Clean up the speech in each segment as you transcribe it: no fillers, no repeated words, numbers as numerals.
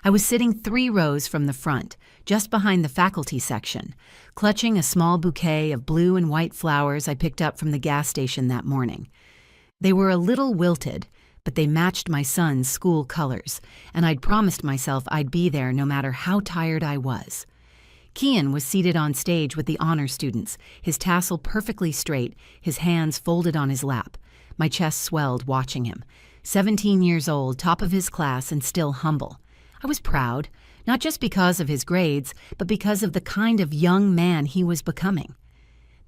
I was sitting 3 rows from the front, just behind the faculty section, clutching a small bouquet of blue and white flowers I picked up from the gas station that morning. They were a little wilted, but they matched my son's school colors, and I'd promised myself I'd be there no matter how tired I was. Kian was seated on stage with the honor students, his tassel perfectly straight, his hands folded on his lap. My chest swelled watching him. 17 years old, top of his class, and still humble. I was proud, not just because of his grades, but because of the kind of young man he was becoming.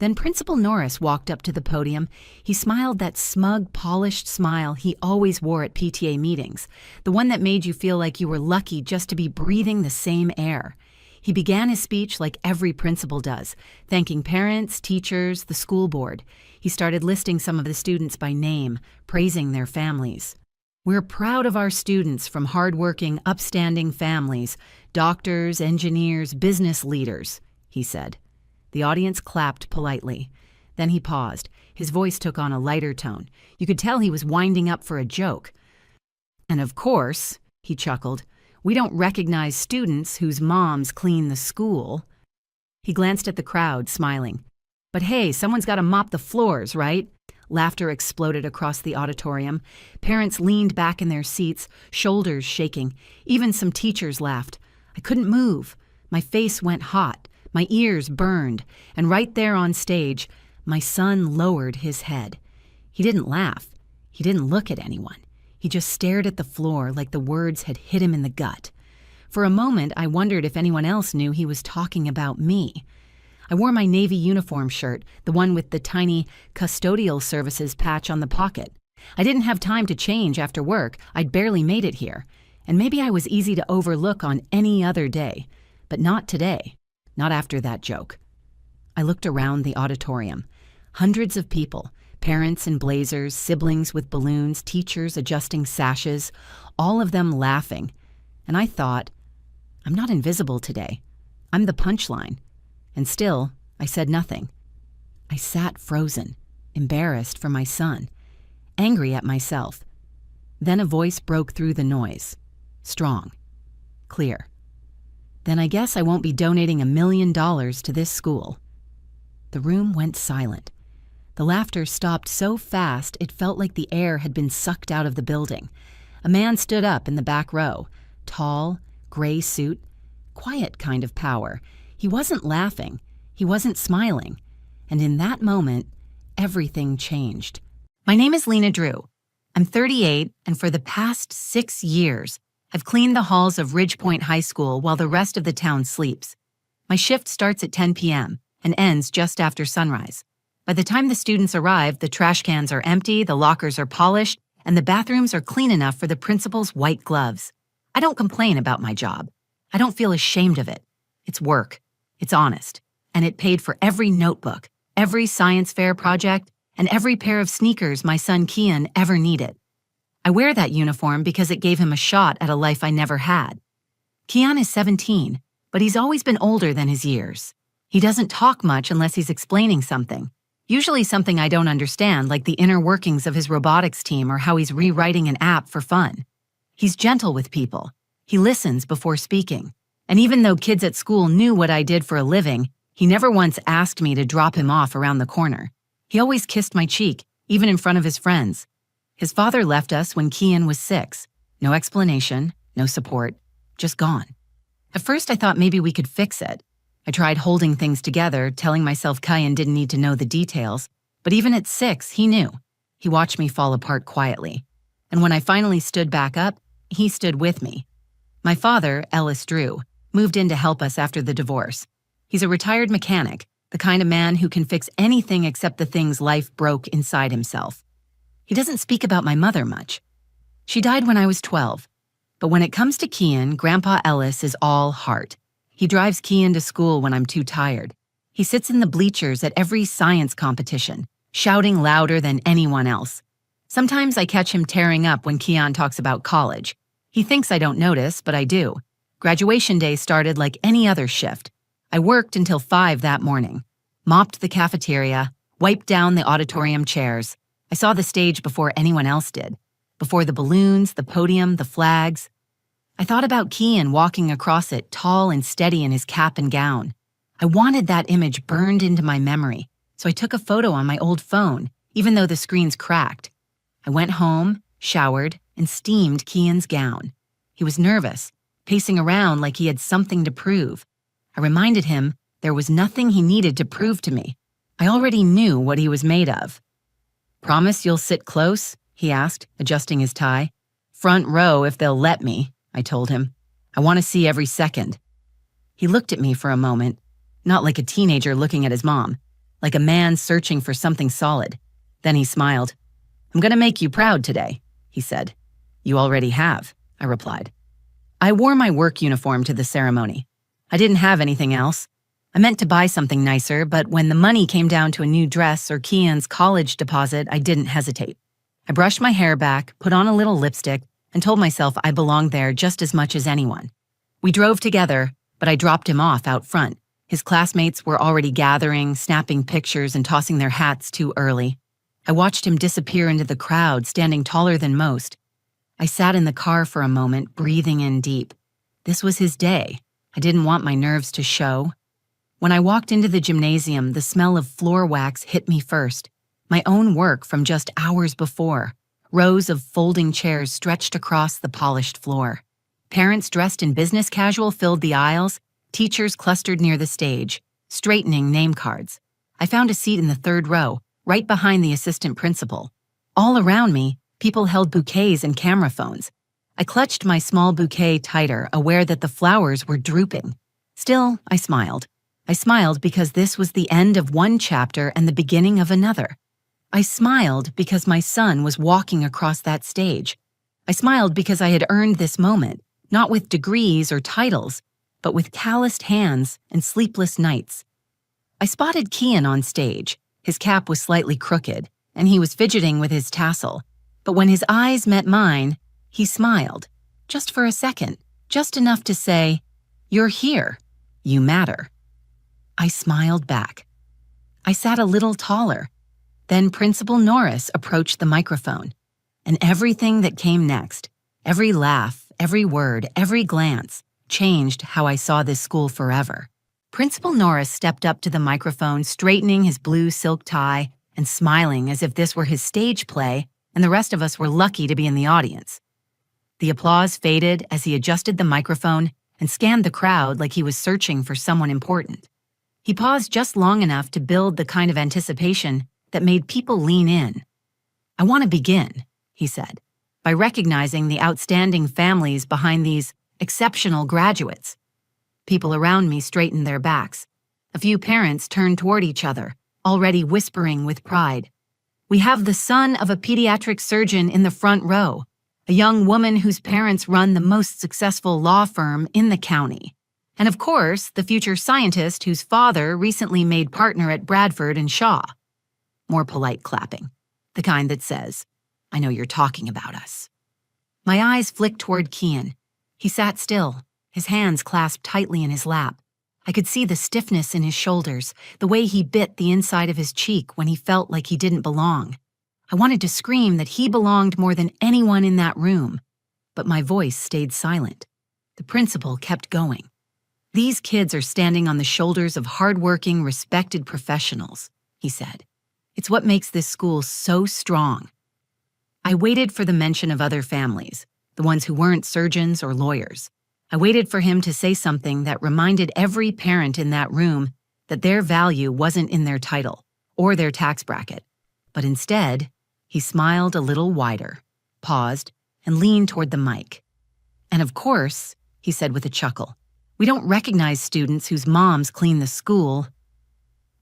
Then Principal Norris walked up to the podium. He smiled that smug, polished smile he always wore at PTA meetings, the one that made you feel like you were lucky just to be breathing the same air. He began his speech like every principal does, thanking parents, teachers, the school board. He started listing some of the students by name, praising their families. "We're proud of our students from hardworking, upstanding families, doctors, engineers, business leaders," he said. The audience clapped politely. Then he paused. His voice took on a lighter tone. You could tell he was winding up for a joke. "And of course," he chuckled, "we don't recognize students whose moms clean the school." He glanced at the crowd, smiling. "But hey, someone's got to mop the floors, right?" Laughter exploded across the auditorium. Parents leaned back in their seats, shoulders shaking. Even some teachers laughed. I couldn't move. My face went hot. My ears burned. And right there on stage, my son lowered his head. He didn't laugh. He didn't look at anyone. He just stared at the floor like the words had hit him in the gut. For a moment, I wondered if anyone else knew he was talking about me. I wore my Navy uniform shirt, the one with the tiny custodial services patch on the pocket. I didn't have time to change after work. I'd barely made it here. And maybe I was easy to overlook on any other day. But not today. Not after that joke. I looked around the auditorium. Hundreds of people, parents in blazers, siblings with balloons, teachers adjusting sashes, all of them laughing. And I thought, I'm not invisible today. I'm the punchline. And still, I said nothing. I sat frozen, embarrassed for my son, angry at myself. Then a voice broke through the noise. Strong. Clear. "Then I guess I won't be donating $1 million to this school." The room went silent. The laughter stopped so fast it felt like the air had been sucked out of the building. A man stood up in the back row. Tall, gray suit, quiet kind of power. He wasn't laughing. He wasn't smiling. And in that moment, everything changed. "My name is Lena Drew. I'm 38, and for the past 6 years, I've cleaned the halls of Ridgepoint High School while the rest of the town sleeps. My shift starts at 10 p.m. and ends just after sunrise. By the time the students arrive, the trash cans are empty, the lockers are polished, and the bathrooms are clean enough for the principal's white gloves. I don't complain about my job. I don't feel ashamed of it. It's work. It's honest. And it paid for every notebook, every science fair project, and every pair of sneakers my son Kian ever needed. I wear that uniform because it gave him a shot at a life I never had. Kian is 17, but he's always been older than his years. He doesn't talk much unless he's explaining something, usually something I don't understand, like the inner workings of his robotics team or how he's rewriting an app for fun. He's gentle with people. He listens before speaking. And even though kids at school knew what I did for a living, he never once asked me to drop him off around the corner. He always kissed my cheek, even in front of his friends. His father left us when Kian was 6. No explanation, no support, just gone. At first I thought maybe we could fix it. I tried holding things together, telling myself Kian didn't need to know the details, but even at 6, he knew. He watched me fall apart quietly. And when I finally stood back up, he stood with me. My father, Ellis Drew, moved in to help us after the divorce. He's a retired mechanic, the kind of man who can fix anything except the things life broke inside himself. He doesn't speak about my mother much. She died when I was 12. But when it comes to Kian, Grandpa Ellis is all heart. He drives Kian to school when I'm too tired. He sits in the bleachers at every science competition, shouting louder than anyone else. Sometimes I catch him tearing up when Kian talks about college. He thinks I don't notice, but I do. Graduation day started like any other shift. I worked until 5 that morning, mopped the cafeteria, wiped down the auditorium chairs. I saw the stage before anyone else did, before the balloons, the podium, the flags. I thought about Kian walking across it, tall and steady in his cap and gown. I wanted that image burned into my memory, so I took a photo on my old phone, even though the screen's cracked. I went home, showered, and steamed Kian's gown. He was nervous, pacing around like he had something to prove. I reminded him there was nothing he needed to prove to me. I already knew what he was made of. "Promise you'll sit close?" he asked, adjusting his tie. "Front row if they'll let me," I told him. "I want to see every second." He looked at me for a moment, not like a teenager looking at his mom, like a man searching for something solid. Then he smiled. "I'm going to make you proud today," he said. "You already have," I replied. I wore my work uniform to the ceremony. I didn't have anything else. I meant to buy something nicer, but when the money came down to a new dress or Kian's college deposit, I didn't hesitate. I brushed my hair back, put on a little lipstick, and told myself I belonged there just as much as anyone. We drove together, but I dropped him off out front. His classmates were already gathering, snapping pictures and tossing their hats too early. I watched him disappear into the crowd, standing taller than most. I sat in the car for a moment, breathing in deep. This was his day. I didn't want my nerves to show. When I walked into the gymnasium, the smell of floor wax hit me first. My own work from just hours before. Rows of folding chairs stretched across the polished floor. Parents dressed in business casual filled the aisles, teachers clustered near the stage, straightening name cards. I found a seat in the third row, right behind the assistant principal. All around me, people held bouquets and camera phones. I clutched my small bouquet tighter, aware that the flowers were drooping. Still, I smiled. I smiled because this was the end of one chapter and the beginning of another. I smiled because my son was walking across that stage. I smiled because I had earned this moment, not with degrees or titles, but with calloused hands and sleepless nights. I spotted Kian on stage. His cap was slightly crooked, and he was fidgeting with his tassel. But when his eyes met mine, he smiled, just for a second, just enough to say, "You're here. You matter." I smiled back. I sat a little taller. Then Principal Norris approached the microphone. And everything that came next, every laugh, every word, every glance, changed how I saw this school forever. Principal Norris stepped up to the microphone, straightening his blue silk tie and smiling as if this were his stage play and the rest of us were lucky to be in the audience. The applause faded as he adjusted the microphone and scanned the crowd like he was searching for someone important. He paused just long enough to build the kind of anticipation that made people lean in. "I want to begin," he said, "by recognizing the outstanding families behind these exceptional graduates." People around me straightened their backs. A few parents turned toward each other, already whispering with pride. "We have the son of a pediatric surgeon in the front row, a young woman whose parents run the most successful law firm in the county. And of course, the future scientist whose father recently made partner at Bradford and Shaw." More polite clapping, the kind that says, "I know you're talking about us." My eyes flicked toward Kian. He sat still, his hands clasped tightly in his lap. I could see the stiffness in his shoulders, the way he bit the inside of his cheek when he felt like he didn't belong. I wanted to scream that he belonged more than anyone in that room, but my voice stayed silent. The principal kept going. "These kids are standing on the shoulders of hardworking, respected professionals," he said. "It's what makes this school so strong." I waited for the mention of other families, the ones who weren't surgeons or lawyers. I waited for him to say something that reminded every parent in that room that their value wasn't in their title or their tax bracket. But instead, he smiled a little wider, paused, and leaned toward the mic. "And of course," he said with a chuckle, "we don't recognize students whose moms clean the school."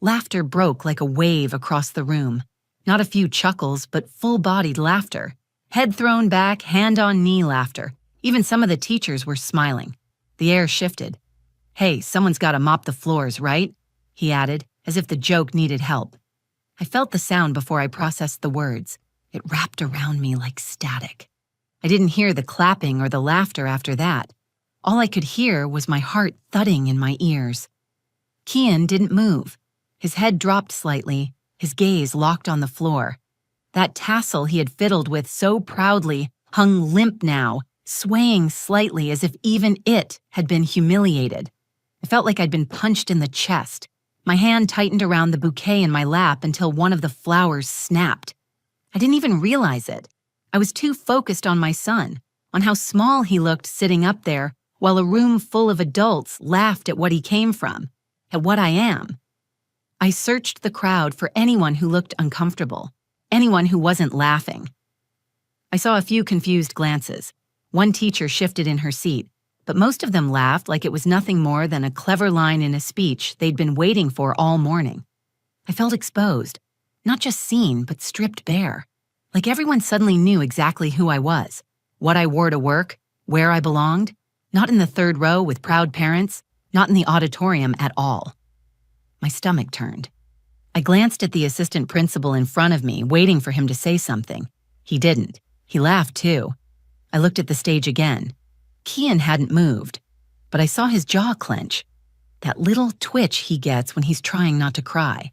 Laughter broke like a wave across the room. Not a few chuckles, but full-bodied laughter. Head thrown back, hand-on-knee laughter. Even some of the teachers were smiling. The air shifted. "Hey, someone's got to mop the floors, right?" he added, as if the joke needed help. I felt the sound before I processed the words. It wrapped around me like static. I didn't hear the clapping or the laughter after that. All I could hear was my heart thudding in my ears. Kian didn't move. His head dropped slightly, his gaze locked on the floor. That tassel he had fiddled with so proudly hung limp now, swaying slightly as if even it had been humiliated. I felt like I'd been punched in the chest. My hand tightened around the bouquet in my lap until one of the flowers snapped. I didn't even realize it. I was too focused on my son, on how small he looked sitting up there, while a room full of adults laughed at what he came from, at what I am. I searched the crowd for anyone who looked uncomfortable, anyone who wasn't laughing. I saw a few confused glances. One teacher shifted in her seat, but most of them laughed like it was nothing more than a clever line in a speech they'd been waiting for all morning. I felt exposed, not just seen, but stripped bare. Like everyone suddenly knew exactly who I was, what I wore to work, where I belonged, not in the third row with proud parents, not in the auditorium at all. My stomach turned. I glanced at the assistant principal in front of me, waiting for him to say something. He didn't. He laughed too. I looked at the stage again. Kian hadn't moved, but I saw his jaw clench, that little twitch he gets when he's trying not to cry.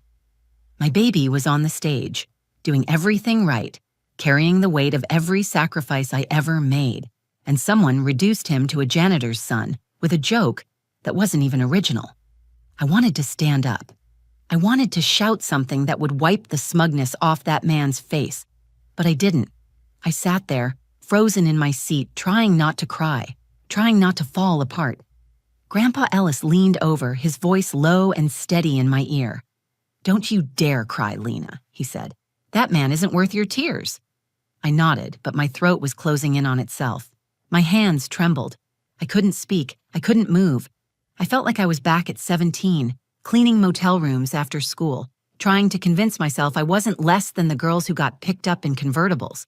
My baby was on the stage, doing everything right, carrying the weight of every sacrifice I ever made, and someone reduced him to a janitor's son with a joke that wasn't even original. I wanted to stand up. I wanted to shout something that would wipe the smugness off that man's face, but I didn't. I sat there, frozen in my seat, trying not to cry, trying not to fall apart. Grandpa Ellis leaned over, his voice low and steady in my ear. "Don't you dare cry, Lena," he said. "That man isn't worth your tears." I nodded, but my throat was closing in on itself. My hands trembled. I couldn't speak. I couldn't move. I felt like I was back at 17, cleaning motel rooms after school, trying to convince myself I wasn't less than the girls who got picked up in convertibles.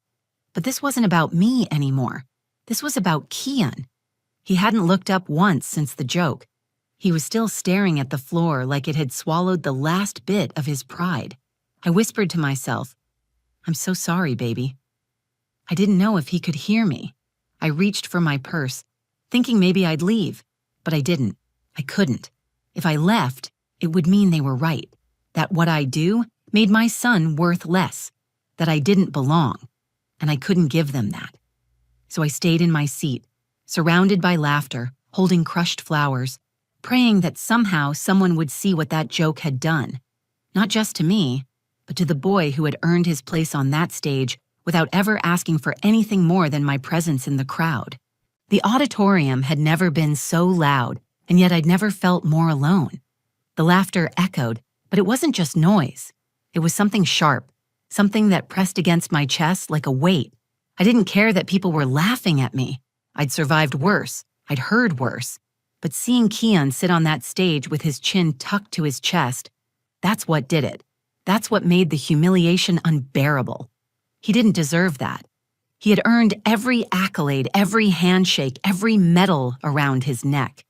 But this wasn't about me anymore. This was about Kian. He hadn't looked up once since the joke. He was still staring at the floor like it had swallowed the last bit of his pride. I whispered to myself, "I'm so sorry, baby." I didn't know if he could hear me. I reached for my purse, thinking maybe I'd leave, but I didn't. I couldn't. If I left, it would mean they were right, that what I do made my son worth less, that I didn't belong, and I couldn't give them that. So I stayed in my seat, surrounded by laughter, holding crushed flowers, praying that somehow someone would see what that joke had done, not just to me, but to the boy who had earned his place on that stage without ever asking for anything more than my presence in the crowd. The auditorium had never been so loud, and yet I'd never felt more alone. The laughter echoed, but it wasn't just noise. It was something sharp, something that pressed against my chest like a weight. I didn't care that people were laughing at me. I'd survived worse. I'd heard worse. But seeing Kian sit on that stage with his chin tucked to his chest, that's what did it. That's what made the humiliation unbearable. He didn't deserve that. He had earned every accolade, every handshake, every medal around his neck.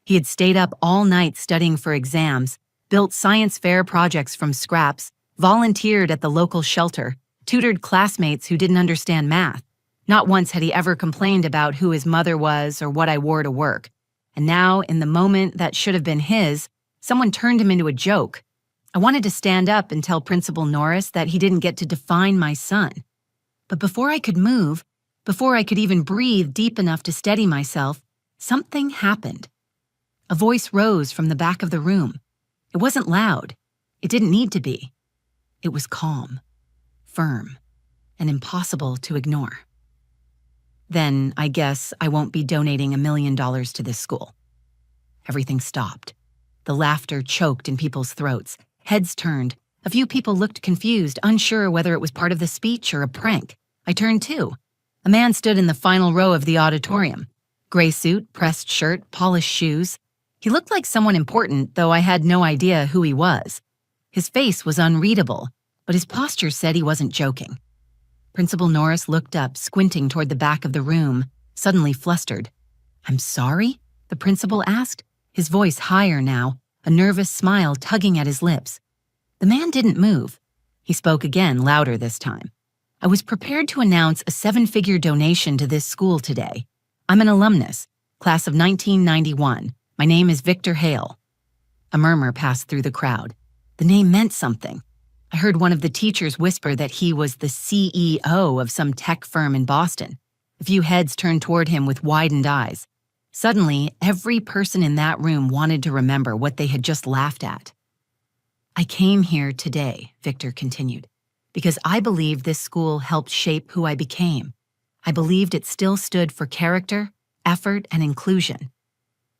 He had stayed up all night studying for exams, built science fair projects from scraps, volunteered at the local shelter, tutored classmates who didn't understand math. Not once had he ever complained about who his mother was or what I wore to work. And now, in the moment that should have been his, someone turned him into a joke. I wanted to stand up and tell Principal Norris that he didn't get to define my son. But before I could move, before I could even breathe deep enough to steady myself, something happened. A voice rose from the back of the room. It wasn't loud. It didn't need to be. It was calm, firm, and impossible to ignore. "Then I guess I won't be donating $1 million to this school." Everything stopped. The laughter choked in people's throats. Heads turned. A few people looked confused, unsure whether it was part of the speech or a prank. I turned too. A man stood in the final row of the auditorium. Gray suit, pressed shirt, polished shoes. He looked like someone important, though I had no idea who he was. His face was unreadable, but his posture said he wasn't joking. Principal Norris looked up, squinting toward the back of the room, suddenly flustered. "I'm sorry?" the principal asked, his voice higher now, a nervous smile tugging at his lips. The man didn't move. He spoke again, louder this time. "I was prepared to announce a 7-figure donation to this school today. I'm an alumnus, class of 1991. My name is Victor Hale." A murmur passed through the crowd. The name meant something. I heard one of the teachers whisper that he was the CEO of some tech firm in Boston. A few heads turned toward him with widened eyes. Suddenly, every person in that room wanted to remember what they had just laughed at. "I came here today," Victor continued, "because I believed this school helped shape who I became. I believed it still stood for character, effort, and inclusion."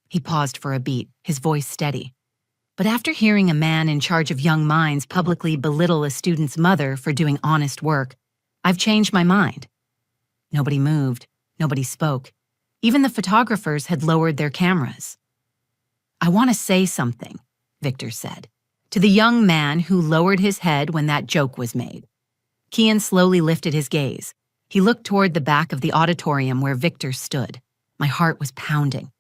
He paused for a beat, his voice steady. "But after hearing a man in charge of young minds publicly belittle a student's mother for doing honest work, I've changed my mind." Nobody moved. Nobody spoke. Even the photographers had lowered their cameras. "I want to say something," Victor said, to the young man who lowered his head when that joke was made. Kian slowly lifted his gaze. He looked toward the back of the auditorium where Victor stood. My heart was pounding.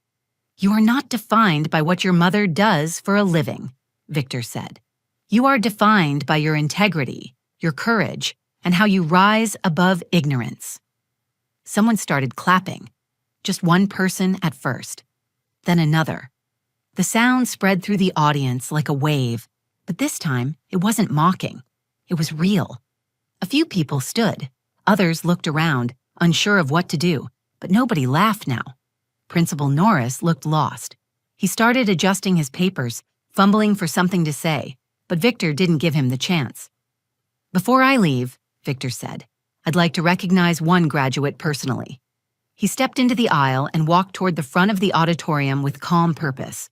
"You are not defined by what your mother does for a living," Victor said. "You are defined by your integrity, your courage, and how you rise above ignorance." Someone started clapping. Just one person at first, then another. The sound spread through the audience like a wave, but this time it wasn't mocking. It was real. A few people stood. Others looked around, unsure of what to do, but nobody laughed now. Principal Norris looked lost. He started adjusting his papers, fumbling for something to say, but Victor didn't give him the chance. "Before I leave," Victor said, "I'd like to recognize one graduate personally." He stepped into the aisle and walked toward the front of the auditorium with calm purpose.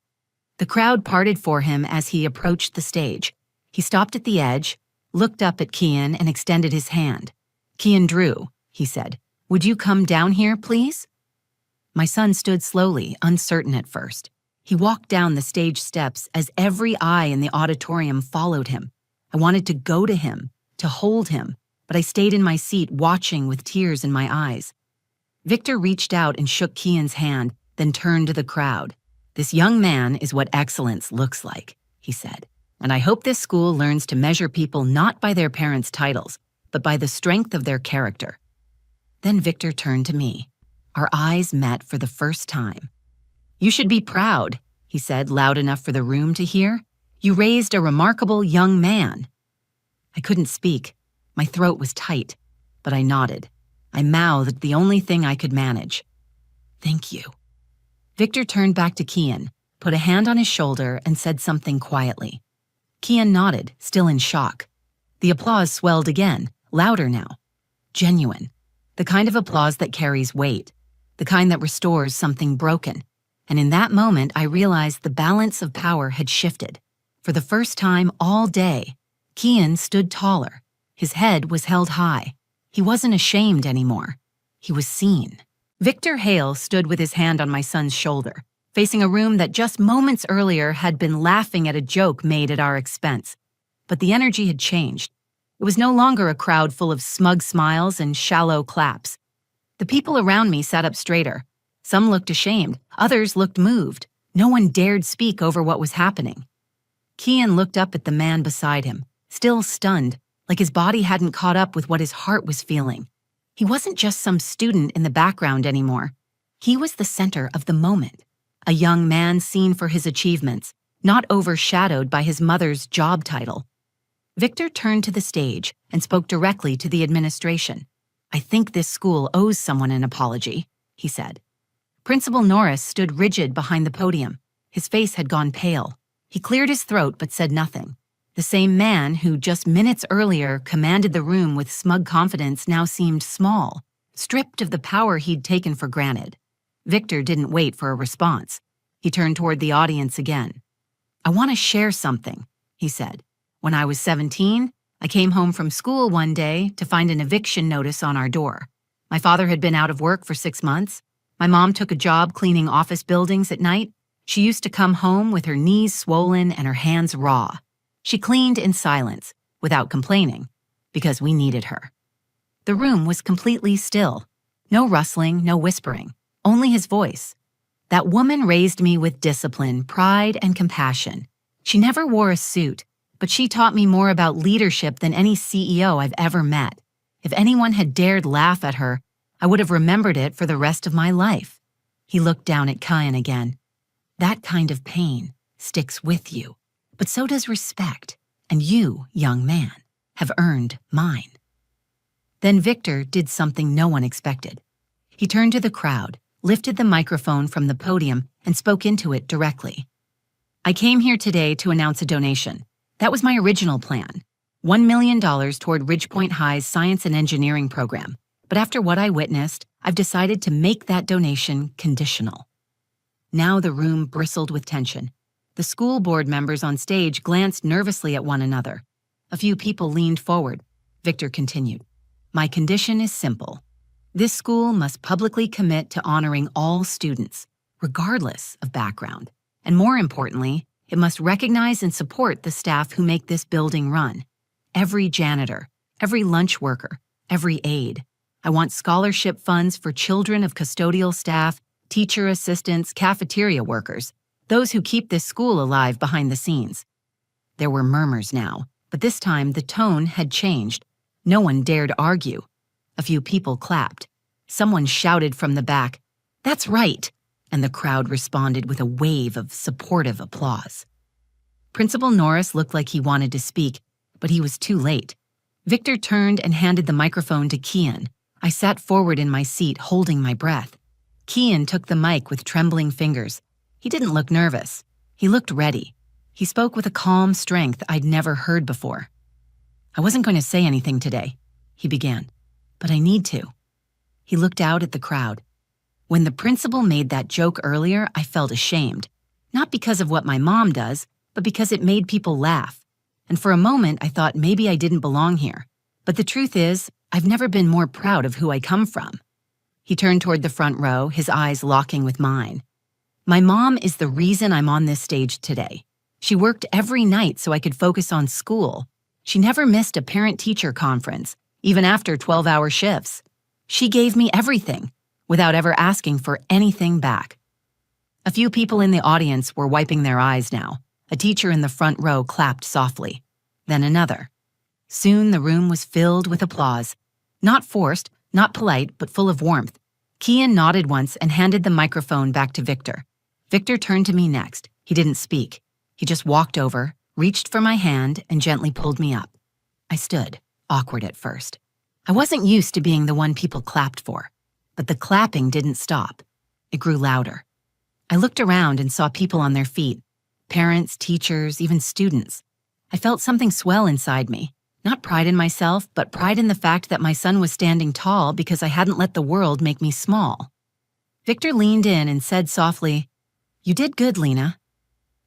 The crowd parted for him as he approached the stage. He stopped at the edge, looked up at Kian, and extended his hand. "Kian Drew," he said, "would you come down here, please?" My son stood slowly, uncertain at first. He walked down the stage steps as every eye in the auditorium followed him. I wanted to go to him, to hold him, but I stayed in my seat watching with tears in my eyes. Victor reached out and shook Kian's hand, then turned to the crowd. "This young man is what excellence looks like," he said, "and I hope this school learns to measure people not by their parents' titles, but by the strength of their character." Then Victor turned to me. Our eyes met for the first time. "You should be proud," he said loud enough for the room to hear. "You raised a remarkable young man." I couldn't speak. My throat was tight, but I nodded. I mouthed the only thing I could manage. "Thank you." Victor turned back to Kian, put a hand on his shoulder, and said something quietly. Kian nodded, still in shock. The applause swelled again, louder now. Genuine. The kind of applause that carries weight. The kind that restores something broken. And in that moment, I realized the balance of power had shifted. For the first time all day, Kian stood taller. His head was held high. He wasn't ashamed anymore. He was seen. Victor Hale stood with his hand on my son's shoulder, facing a room that just moments earlier had been laughing at a joke made at our expense. But the energy had changed. It was no longer a crowd full of smug smiles and shallow claps. The people around me sat up straighter. Some looked ashamed, others looked moved. No one dared speak over what was happening. Kian looked up at the man beside him, still stunned, like his body hadn't caught up with what his heart was feeling. He wasn't just some student in the background anymore. He was the center of the moment, a young man seen for his achievements, not overshadowed by his mother's job title. Victor turned to the stage and spoke directly to the administration. "I think this school owes someone an apology," he said. Principal Norris stood rigid behind the podium. His face had gone pale. He cleared his throat but said nothing. The same man who just minutes earlier commanded the room with smug confidence now seemed small, stripped of the power he'd taken for granted. Victor didn't wait for a response. He turned toward the audience again. "I want to share something," he said. "When I was 17, I came home from school one day to find an eviction notice on our door. My father had been out of work for 6 months. My mom took a job cleaning office buildings at night. She used to come home with her knees swollen and her hands raw. She cleaned in silence, without complaining, because we needed her." The room was completely still. No rustling, no whispering, only his voice. "That woman raised me with discipline, pride, and compassion. She never wore a suit, but she taught me more about leadership than any CEO I've ever met. If anyone had dared laugh at her, I would have remembered it for the rest of my life." He looked down at Kian again. "That kind of pain sticks with you. But so does respect, and you, young man, have earned mine." Then Victor did something no one expected. He turned to the crowd, lifted the microphone from the podium, and spoke into it directly. I came here today to announce a donation. That was my original plan. $1 million toward Ridgepoint High's science and engineering program. But after what I witnessed, I've decided to make that donation conditional. Now the room bristled with tension. The school board members on stage glanced nervously at one another. A few people leaned forward. Victor continued. My condition is simple. This school must publicly commit to honoring all students, regardless of background. And more importantly, it must recognize and support the staff who make this building run. Every janitor, every lunch worker, every aide. I want scholarship funds for children of custodial staff, teacher assistants, cafeteria workers, those who keep this school alive behind the scenes. There were murmurs now, but this time the tone had changed. No one dared argue. A few people clapped. Someone shouted from the back, "That's right!" And the crowd responded with a wave of supportive applause. Principal Norris looked like he wanted to speak, but he was too late. Victor turned and handed the microphone to Kian. I sat forward in my seat, holding my breath. Kian took the mic with trembling fingers. He didn't look nervous. He looked ready. He spoke with a calm strength I'd never heard before. I wasn't going to say anything today, he began, but I need to. He looked out at the crowd. When the principal made that joke earlier, I felt ashamed. Not because of what my mom does, but because it made people laugh. And for a moment, I thought maybe I didn't belong here. But the truth is, I've never been more proud of who I come from. He turned toward the front row, his eyes locking with mine. My mom is the reason I'm on this stage today. She worked every night so I could focus on school. She never missed a parent-teacher conference, even after 12-hour shifts. She gave me everything, without ever asking for anything back. A few people in the audience were wiping their eyes now. A teacher in the front row clapped softly. Then another. Soon the room was filled with applause. Not forced, not polite, but full of warmth. Kian nodded once and handed the microphone back to Victor. Victor turned to me next. He didn't speak. He just walked over, reached for my hand, and gently pulled me up. I stood, awkward at first. I wasn't used to being the one people clapped for. But the clapping didn't stop. It grew louder. I looked around and saw people on their feet. Parents, teachers, even students. I felt something swell inside me. Not pride in myself, but pride in the fact that my son was standing tall because I hadn't let the world make me small. Victor leaned in and said softly, "You did good, Lena."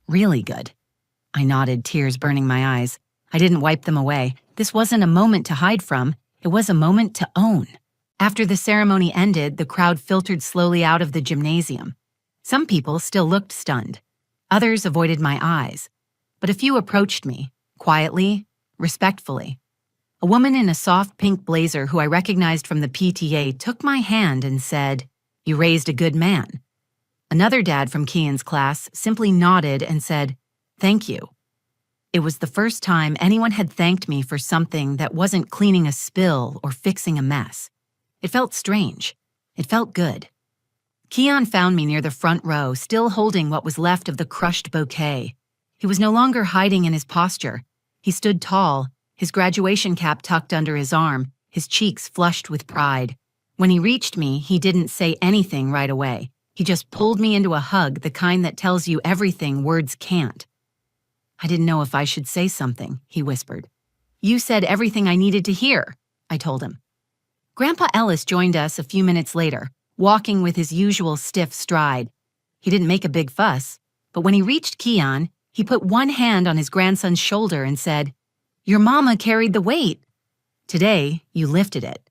Really good. I nodded, tears burning my eyes. I didn't wipe them away. This wasn't a moment to hide from. It was a moment to own. After the ceremony ended, the crowd filtered slowly out of the gymnasium. Some people still looked stunned. Others avoided my eyes. But a few approached me, quietly, respectfully. A woman in a soft pink blazer who I recognized from the PTA took my hand and said, "You raised a good man." Another dad from Kian's class simply nodded and said, "Thank you." It was the first time anyone had thanked me for something that wasn't cleaning a spill or fixing a mess. It felt strange. It felt good. Kian found me near the front row, still holding what was left of the crushed bouquet. He was no longer hiding in his posture. He stood tall, his graduation cap tucked under his arm, his cheeks flushed with pride. When he reached me, he didn't say anything right away. He just pulled me into a hug, the kind that tells you everything words can't. "I didn't know if I should say something," he whispered. "You said everything I needed to hear," I told him. Grandpa Ellis joined us a few minutes later, walking with his usual stiff stride. He didn't make a big fuss, but when he reached Kian, he put one hand on his grandson's shoulder and said, "Your mama carried the weight. Today, you lifted it."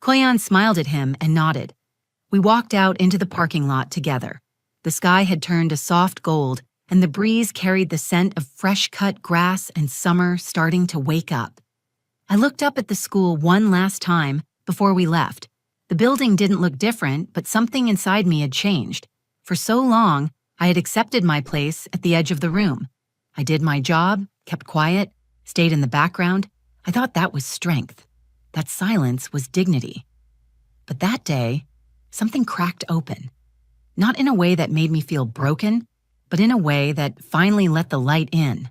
Kian smiled at him and nodded. We walked out into the parking lot together. The sky had turned a soft gold, and the breeze carried the scent of fresh-cut grass and summer starting to wake up. I looked up at the school one last time before we left. The building didn't look different, but something inside me had changed. For so long, I had accepted my place at the edge of the room. I did my job, kept quiet, stayed in the background. I thought that was strength. That silence was dignity. But that day, something cracked open. Not in a way that made me feel broken, but in a way that finally let the light in.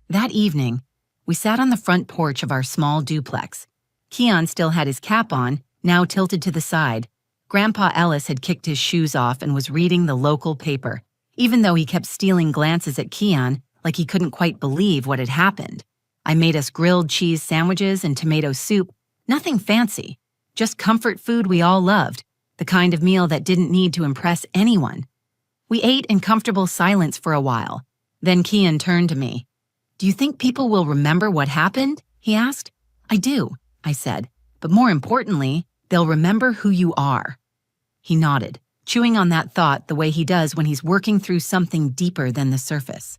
That evening, we sat on the front porch of our small duplex. Kian still had his cap on, now tilted to the side. Grandpa Ellis had kicked his shoes off and was reading the local paper, even though he kept stealing glances at Keon like he couldn't quite believe what had happened. I made us grilled cheese sandwiches and tomato soup, nothing fancy, just comfort food we all loved, the kind of meal that didn't need to impress anyone. We ate in comfortable silence for a while. Then Keon turned to me. "Do you think people will remember what happened?" he asked. "I do," I said, "but more importantly, they'll remember who you are." He nodded, chewing on that thought the way he does when he's working through something deeper than the surface.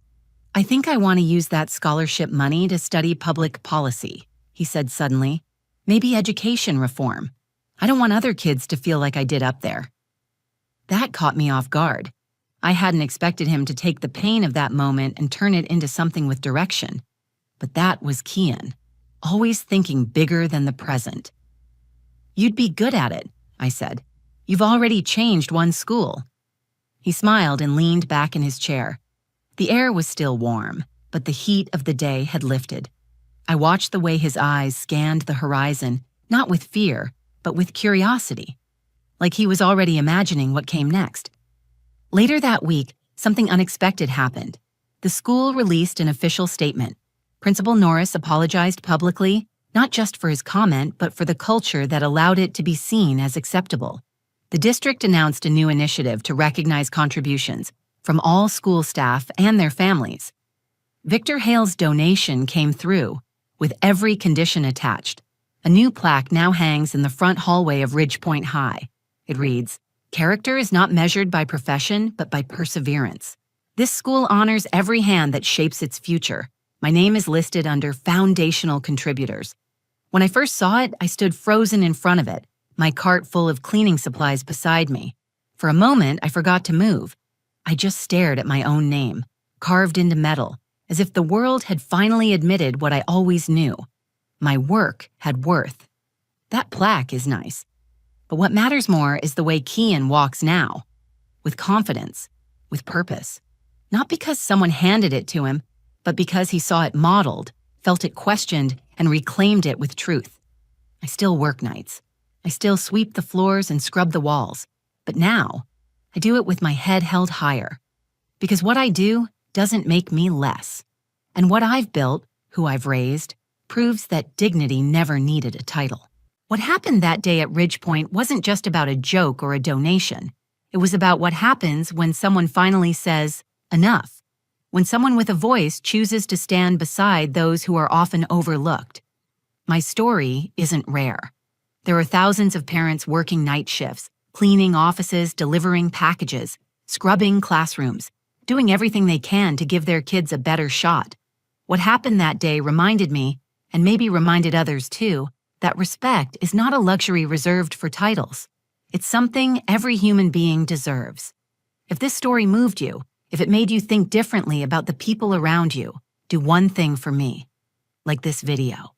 "I think I want to use that scholarship money to study public policy," he said suddenly. "Maybe education reform. I don't want other kids to feel like I did up there." That caught me off guard. I hadn't expected him to take the pain of that moment and turn it into something with direction. But that was Keon, always thinking bigger than the present. "You'd be good at it," I said. "You've already changed one school." He smiled and leaned back in his chair. The air was still warm, but the heat of the day had lifted. I watched the way his eyes scanned the horizon, not with fear, but with curiosity, like he was already imagining what came next. Later that week, something unexpected happened. The school released an official statement. Principal Norris apologized publicly, not just for his comment, but for the culture that allowed it to be seen as acceptable. The district announced a new initiative to recognize contributions from all school staff and their families. Victor Hale's donation came through, with every condition attached. A new plaque now hangs in the front hallway of Ridge Point High. It reads, "Character is not measured by profession, but by perseverance. This school honors every hand that shapes its future. My name is listed under foundational contributors." When I first saw it, I stood frozen in front of it, my cart full of cleaning supplies beside me. For a moment, I forgot to move. I just stared at my own name, carved into metal, as if the world had finally admitted what I always knew. My work had worth. That plaque is nice. But what matters more is the way Keon walks now. With confidence, with purpose. Not because someone handed it to him, but because he saw it modeled, felt it questioned, and reclaimed it with truth. I still work nights. I still sweep the floors and scrub the walls. But now, I do it with my head held higher. Because what I do doesn't make me less. And what I've built, who I've raised, proves that dignity never needed a title. What happened that day at Ridgepoint wasn't just about a joke or a donation. It was about what happens when someone finally says, enough. When someone with a voice chooses to stand beside those who are often overlooked. My story isn't rare. There are thousands of parents working night shifts, cleaning offices, delivering packages, scrubbing classrooms, doing everything they can to give their kids a better shot. What happened that day reminded me, and maybe reminded others too, that respect is not a luxury reserved for titles. It's something every human being deserves. If this story moved you, if it made you think differently about the people around you, do one thing for me, like this video.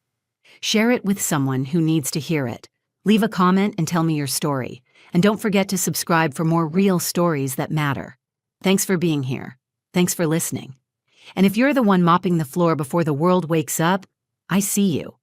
Share it with someone who needs to hear it. Leave a comment and tell me your story. And don't forget to subscribe for more real stories that matter. Thanks for being here. Thanks for listening. And if you're the one mopping the floor before the world wakes up, I see you.